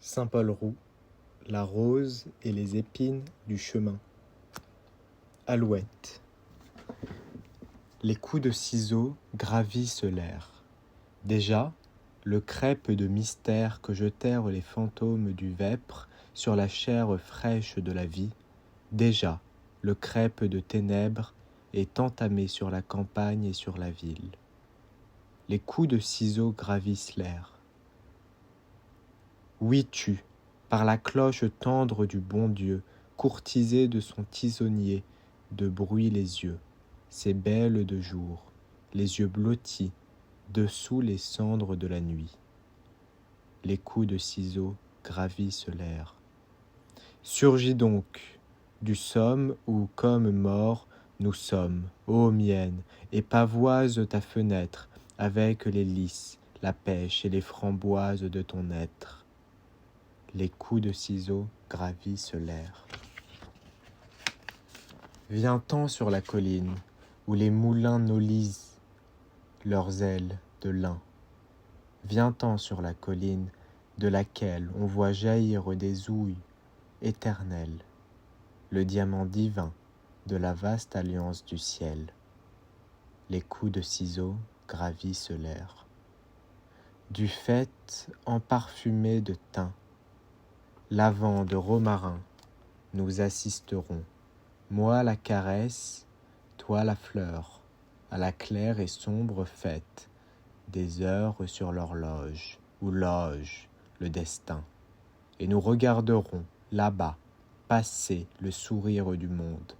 Saint-Paul Roux, la rose et les épines du chemin. Alouette. Les coups de ciseaux gravissent l'air. Déjà, le crêpe de mystère que jetèrent les fantômes du vêpre sur la chair fraîche de la vie, déjà, le crêpe de ténèbres est entamé sur la campagne et sur la ville. Les coups de ciseaux gravissent l'air. Oui, tu, par la cloche tendre du bon Dieu, courtisé de son tisonnier, de bruit les yeux, ces belles de jour, les yeux blottis, dessous les cendres de la nuit. Les coups de ciseaux gravissent l'air. Surgis donc, du somme où, comme morts, nous sommes, ô mienne, et pavoise ta fenêtre, avec les lys, la pêche et les framboises de ton être. Les coups de ciseaux gravissent l'air. Viens-t'en sur la colline, où les moulins nollisent leurs ailes de lin. Viens-t'en sur la colline, de laquelle on voit jaillir des houilles éternelles, le diamant divin de la vaste alliance du ciel. Les coups de ciseaux gravissent l'air. Du faîte emparfumé de thym, lavant de romarin, nous assisterons, moi la caresse, toi la fleur, à la claire et sombre fête des heures sur l'horloge, où loge le destin, et nous regarderons là-bas passer le sourire du monde,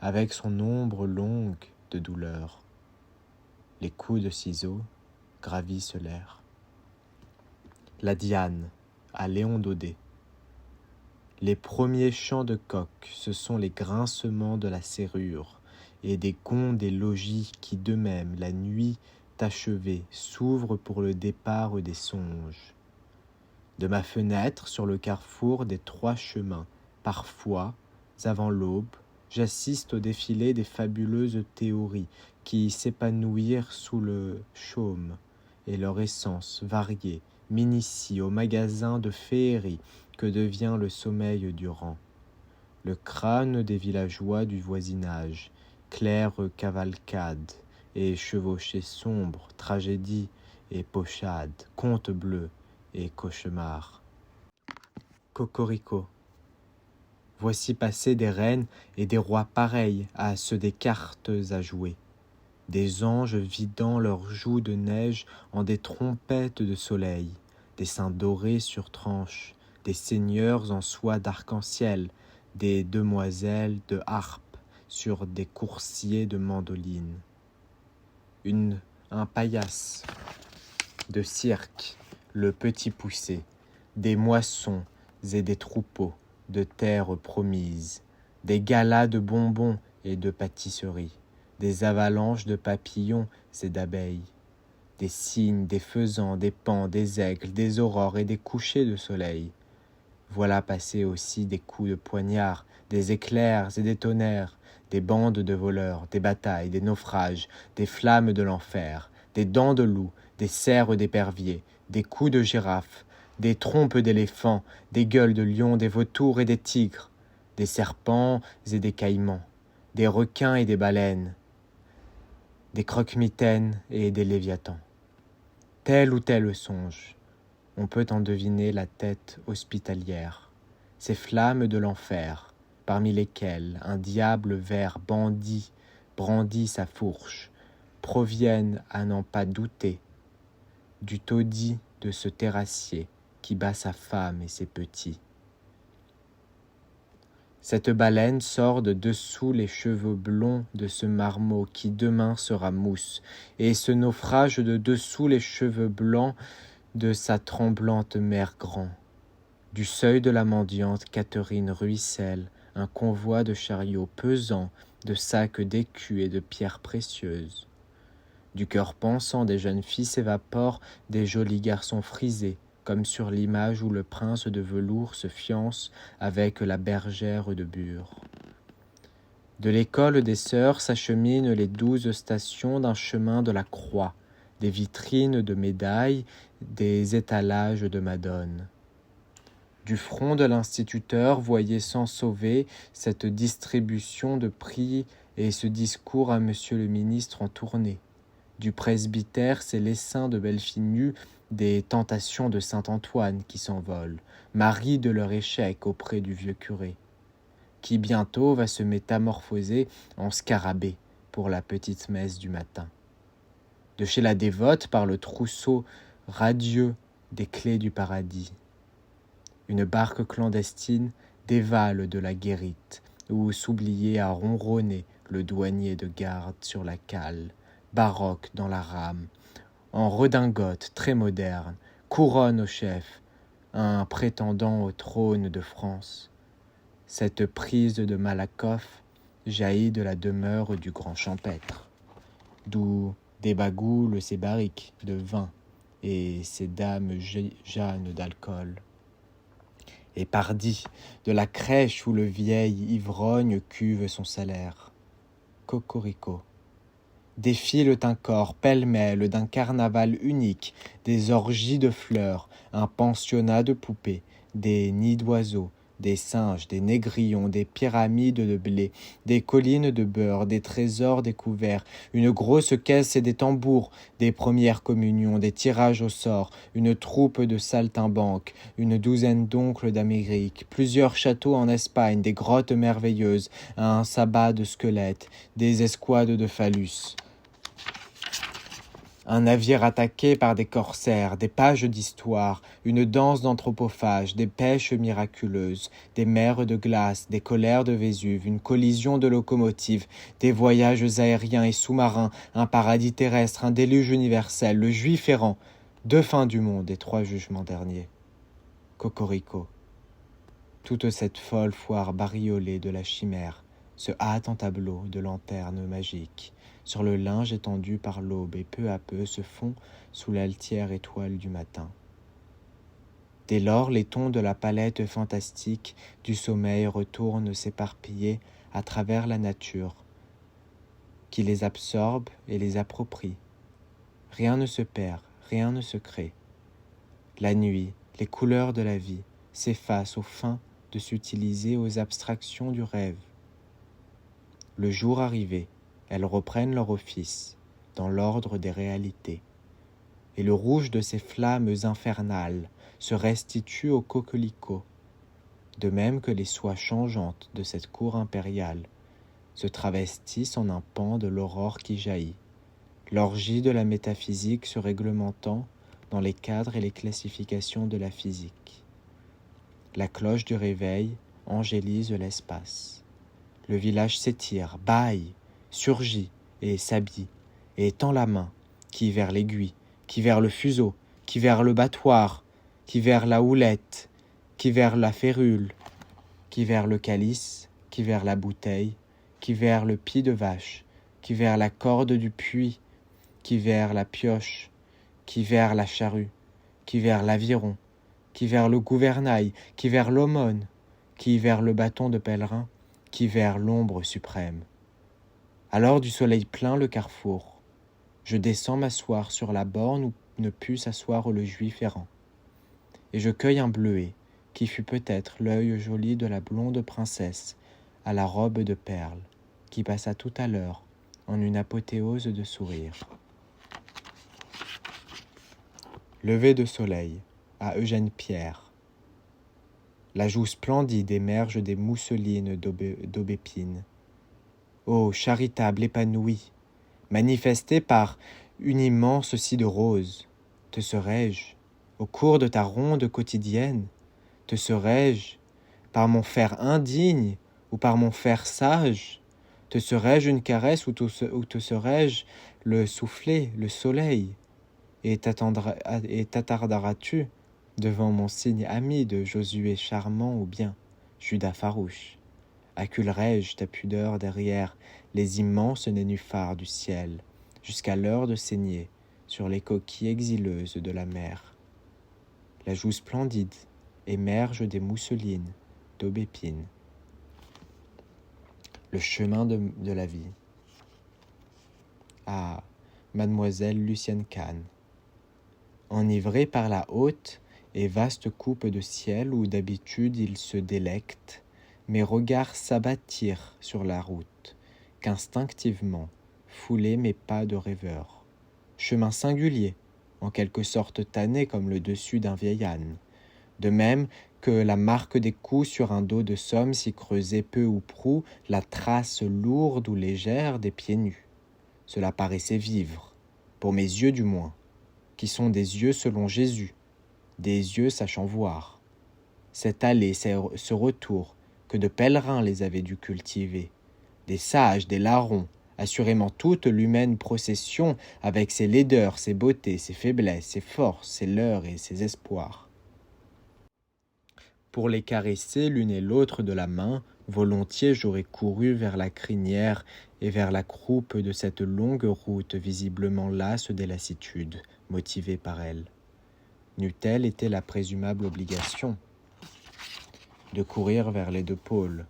avec son ombre longue de douleur. Les coups de ciseaux gravissent l'air. La Diane, à Léon Daudet. Les premiers chants de coq, ce sont les grincements de la serrure et des gonds des logis qui d'eux-mêmes, la nuit achevée, s'ouvrent pour le départ des songes. De ma fenêtre, sur le carrefour des trois chemins, parfois, avant l'aube, j'assiste au défilé des fabuleuses théories qui s'épanouirent sous le chaume, et leur essence variée m'initie au magasin de féerie que devient le sommeil du rang. Le crâne des villageois du voisinage, claire cavalcade et chevauchée sombre, tragédie et pochade, conte bleu et cauchemar. Cocorico. Voici passer des reines et des rois pareils à ceux des cartes à jouer, des anges vidant leurs joues de neige en des trompettes de soleil, des seins dorés sur tranches, des seigneurs en soie d'arc-en-ciel, des demoiselles de harpe sur des coursiers de mandoline. Un paillasse de cirque, le petit poussé, des moissons et des troupeaux de terre promise, des galas de bonbons et de pâtisseries, des avalanches de papillons et d'abeilles, des cygnes, des faisans, des paons, des aigles, des aurores et des couchers de soleil. Voilà passer aussi des coups de poignard, des éclairs et des tonnerres, des bandes de voleurs, des batailles, des naufrages, des flammes de l'enfer, des dents de loup, des serres d'épervier, des coups de girafe, des trompes d'éléphants, des gueules de lions, des vautours et des tigres, des serpents et des caïmans, des requins et des baleines, des croque-mitaines et des léviathans. Tel ou tel songe, on peut en deviner la tête hospitalière, ces flammes de l'enfer, parmi lesquelles un diable vert bandit brandit sa fourche, proviennent, à n'en pas douter, du taudis de ce terrassier qui bat sa femme et ses petits. Cette baleine sort de dessous les cheveux blonds de ce marmot qui demain sera mousse, et ce naufrage de dessous les cheveux blancs de sa tremblante mère grand. Du seuil de la mendiante Catherine ruisselle un convoi de chariots pesants, de sacs d'écus et de pierres précieuses. Du cœur pensant des jeunes filles s'évaporent des jolis garçons frisés, comme sur l'image où le prince de velours se fiance avec la bergère de bure. De l'école des sœurs s'acheminent les 12 stations d'un chemin de la croix, des vitrines de médailles, des étalages de madones. Du front de l'instituteur, voyez sans sauver cette distribution de prix et ce discours à monsieur le ministre en tournée. Du presbytère, c'est l'essaim de belles filles nues des tentations de Saint-Antoine qui s'envolent, mari de leur échec auprès du vieux curé, qui bientôt va se métamorphoser en scarabée pour la petite messe du matin. De chez la dévote par le trousseau radieux des clés du paradis. Une barque clandestine dévale de la guérite, où s'oubliait à ronronner le douanier de garde sur la cale, baroque dans la rame, en redingote très moderne, couronne au chef, un prétendant au trône de France. Cette prise de Malakoff jaillit de la demeure du grand champêtre, d'où débagoulent ses barriques de vin et ses dames Jeanne d'alcool. Et pardi, de la crèche où le vieil ivrogne cuve son salaire. Cocorico. Défilent un corps pêle-mêle d'un carnaval unique, des orgies de fleurs, un pensionnat de poupées, des nids d'oiseaux, des singes, des négrillons, des pyramides de blé, des collines de beurre, des trésors découverts, une grosse caisse et des tambours, des premières communions, des tirages au sort, une troupe de saltimbanques, une douzaine d'oncles d'Amérique, plusieurs châteaux en Espagne, des grottes merveilleuses, un sabbat de squelettes, des escouades de phallus. Un navire attaqué par des corsaires, des pages d'histoire, une danse d'anthropophages, des pêches miraculeuses, des mers de glace, des colères de Vésuve, une collision de locomotives, des voyages aériens et sous-marins, un paradis terrestre, un déluge universel, le juif errant, deux fins du monde et trois jugements derniers. Cocorico. Toute cette folle foire bariolée de la chimère se hâte en tableau de lanternes magiques, sur le linge étendu par l'aube et peu à peu se fond sous l'altière étoile du matin. Dès lors, les tons de la palette fantastique du sommeil retournent s'éparpiller à travers la nature, qui les absorbe et les approprie. Rien ne se perd, rien ne se crée. La nuit, les couleurs de la vie s'effacent aux fins de s'utiliser aux abstractions du rêve. Le jour arrivé, elles reprennent leur office dans l'ordre des réalités, et le rouge de ces flammes infernales se restitue au coquelicot, de même que les soies changeantes de cette cour impériale se travestissent en un pan de l'aurore qui jaillit, l'orgie de la métaphysique se réglementant dans les cadres et les classifications de la physique. La cloche du réveil angélise l'espace. Le village s'étire, bâille, surgit et s'habille, et tend la main, qui vers l'aiguille, qui vers le fuseau, qui vers le battoir, qui vers la houlette, qui vers la férule, qui vers le calice, qui vers la bouteille, qui vers le pied de vache, qui vers la corde du puits, qui vers la pioche, qui vers la charrue, qui vers l'aviron, qui vers le gouvernail, qui vers l'aumône, qui vers le bâton de pèlerin, qui vers l'ombre suprême. Alors du soleil plein le carrefour, je descends m'asseoir sur la borne où ne put s'asseoir le juif errant, et je cueille un bleuet, qui fut peut-être l'œil joli de la blonde princesse à la robe de perles, qui passa tout à l'heure en une apothéose de sourire. Lever de soleil à Eugène Pierre. La joue splendide émerge des mousselines d'aubépine. Ô charitable épanouie, manifestée par une immense scie de rose, te serais-je, au cours de ta ronde quotidienne, te serais-je, par mon faire indigne ou par mon faire sage, te serais-je une caresse ou te serais-je le soufflet, le soleil, et t'attarderas-tu devant mon signe ami de Josué charmant ou bien Judas farouche? Acculerai-je ta pudeur derrière les immenses nénuphars du ciel, jusqu'à l'heure de saigner sur les coquilles exileuses de la mer? La joue splendide émerge des mousselines d'aubépine. Le chemin de la vie. Ah, mademoiselle Lucienne Kahn. Enivrée par la haute et vaste coupe de ciel où d'habitude il se délecte, mes regards s'abattirent sur la route, qu'instinctivement foulaient mes pas de rêveur. Chemin singulier, en quelque sorte tanné comme le dessus d'un vieil âne. De même que la marque des coups sur un dos de somme s'y creusait peu ou prou la trace lourde ou légère des pieds nus. Cela paraissait vivre, pour mes yeux du moins, qui sont des yeux selon Jésus, des yeux sachant voir. Cet aller, ce retour, que de pèlerins les avaient dû cultiver, des sages, des larrons, assurément toute l'humaine procession, avec ses laideurs, ses beautés, ses faiblesses, ses forces, ses leurres et ses espoirs. Pour les caresser l'une et l'autre de la main, volontiers j'aurais couru vers la crinière et vers la croupe de cette longue route visiblement lasse des lassitudes, motivée par elle. N'eût-elle été la présumable obligation de courir vers les deux pôles?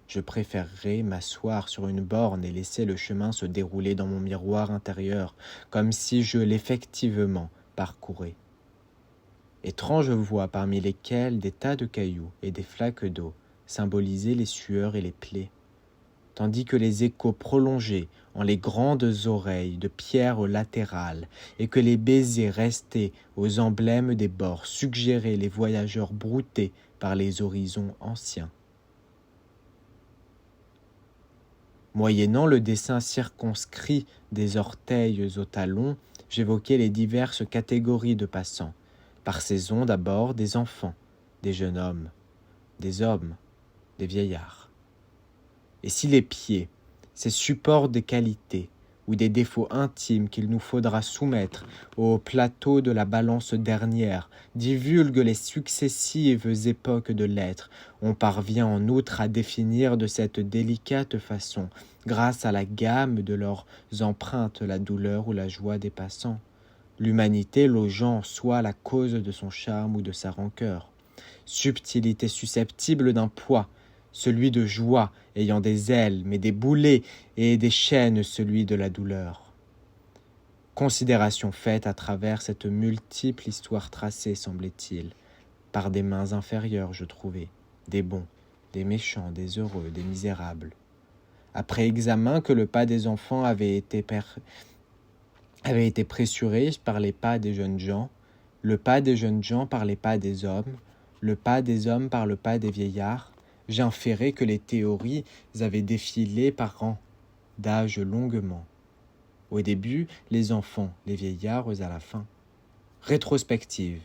Je préférerais m'asseoir sur une borne et laisser le chemin se dérouler dans mon miroir intérieur, comme si je l'effectivement parcourais. Étrange voie parmi lesquelles des tas de cailloux et des flaques d'eau symbolisaient les sueurs et les plaies, tandis que les échos prolongés en les grandes oreilles de pierres latérales et que les baisers restés aux emblèmes des bords suggéraient les voyageurs broutés par les horizons anciens. Moyennant le dessin circonscrit des orteils aux talons, j'évoquais les diverses catégories de passants. Par saison d'abord des enfants, des jeunes hommes, des vieillards. Et si les pieds, ces supports de qualité ou des défauts intimes qu'il nous faudra soumettre au plateau de la balance dernière, divulguent les successives époques de l'être, on parvient en outre à définir de cette délicate façon, grâce à la gamme de leurs empreintes, la douleur ou la joie des passants, l'humanité logeant en soi la cause de son charme ou de sa rancœur. Subtilité susceptible d'un poids, celui de joie ayant des ailes, mais des boulets et des chaînes, celui de la douleur. Considération faite à travers cette multiple histoire tracée, semblait-il, par des mains inférieures, je trouvais, des bons, des méchants, des heureux, des misérables. Après examen que le pas des enfants avait été pressuré par les pas des jeunes gens, le pas des jeunes gens par les pas des hommes, le pas des hommes par le pas des vieillards, j'inférais que les théories avaient défilé par rang d'âge longuement. Au début, les enfants, les vieillards à la fin. Rétrospective.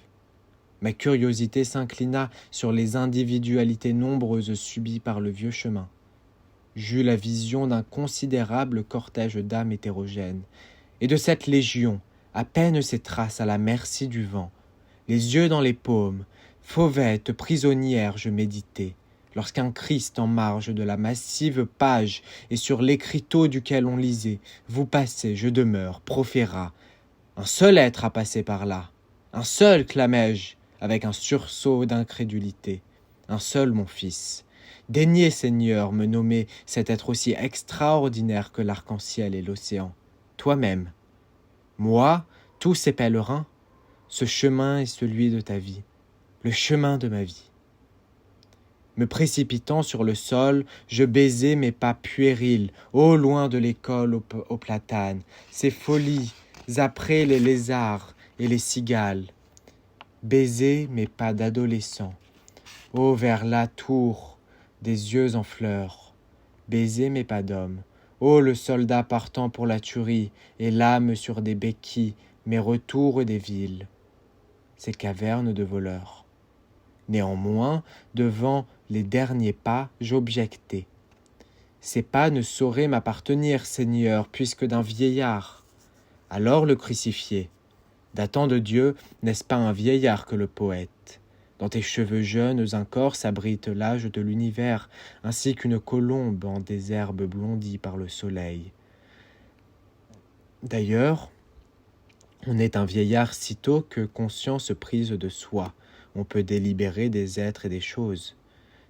Ma curiosité s'inclina sur les individualités nombreuses subies par le vieux chemin. J'eus la vision d'un considérable cortège d'âmes hétérogènes, et de cette légion, à peine ses traces à la merci du vent, les yeux dans les paumes, fauvette, prisonnière, je méditais, lorsqu'un Christ en marge de la massive page et sur l'écriteau duquel on lisait « Vous passez, je demeure », proféra. Un seul être a passé par là, un seul, clamai-je, avec un sursaut d'incrédulité, un seul, mon fils. Daignez, Seigneur, me nommer cet être aussi extraordinaire que l'arc-en-ciel et l'océan. Toi-même. Moi, tous ces pèlerins, ce chemin est celui de ta vie, le chemin de ma vie. Me précipitant sur le sol, je baisais mes pas puérils, au loin de l'école aux platanes, ces folies après les lézards et les cigales. Baiser mes pas d'adolescent, vers la tour des yeux en fleurs. Baiser mes pas d'homme, le soldat partant pour la tuerie, et l'âme sur des béquilles, mes retours des villes. Ces cavernes de voleurs. Néanmoins, devant les derniers pas, j'objectai. Ces pas ne sauraient m'appartenir, Seigneur, puisque d'un vieillard. Alors le crucifié. Datant de Dieu, n'est-ce pas un vieillard que le poète? Dans tes cheveux jeunes encore s'abrite l'âge de l'univers, ainsi qu'une colombe en des herbes blondies par le soleil. D'ailleurs, on est un vieillard sitôt que conscience prise de soi, on peut délibérer des êtres et des choses.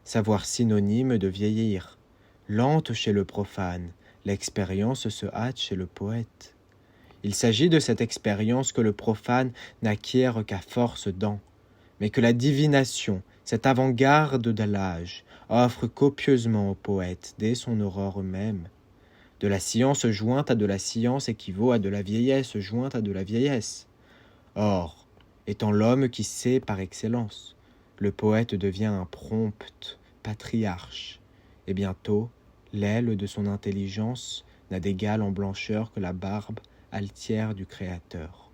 Savoir synonyme de vieillir. Lente chez le profane, l'expérience se hâte chez le poète. Il s'agit de cette expérience que le profane n'acquiert qu'à force d'ans. mais que la divination, cette avant-garde de l'âge, offre copieusement au poète dès son aurore même. De la science jointe à de la science équivaut à de la vieillesse jointe à de la vieillesse. Or, étant l'homme qui sait par excellence, le poète devient un prompt patriarche, et bientôt, l'aile de son intelligence n'a d'égal en blancheur que la barbe altière du Créateur.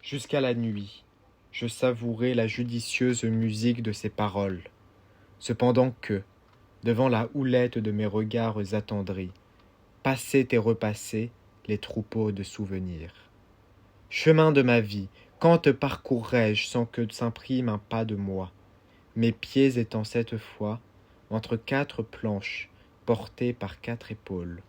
Jusqu'à la nuit, je savourais la judicieuse musique de ses paroles, cependant que, devant la houlette de mes regards attendris, passaient et repassaient les troupeaux de souvenirs. Chemin de ma vie, quand te parcourrais-je sans que s'imprime un pas de moi, mes pieds étant cette fois entre quatre planches portées par quatre épaules.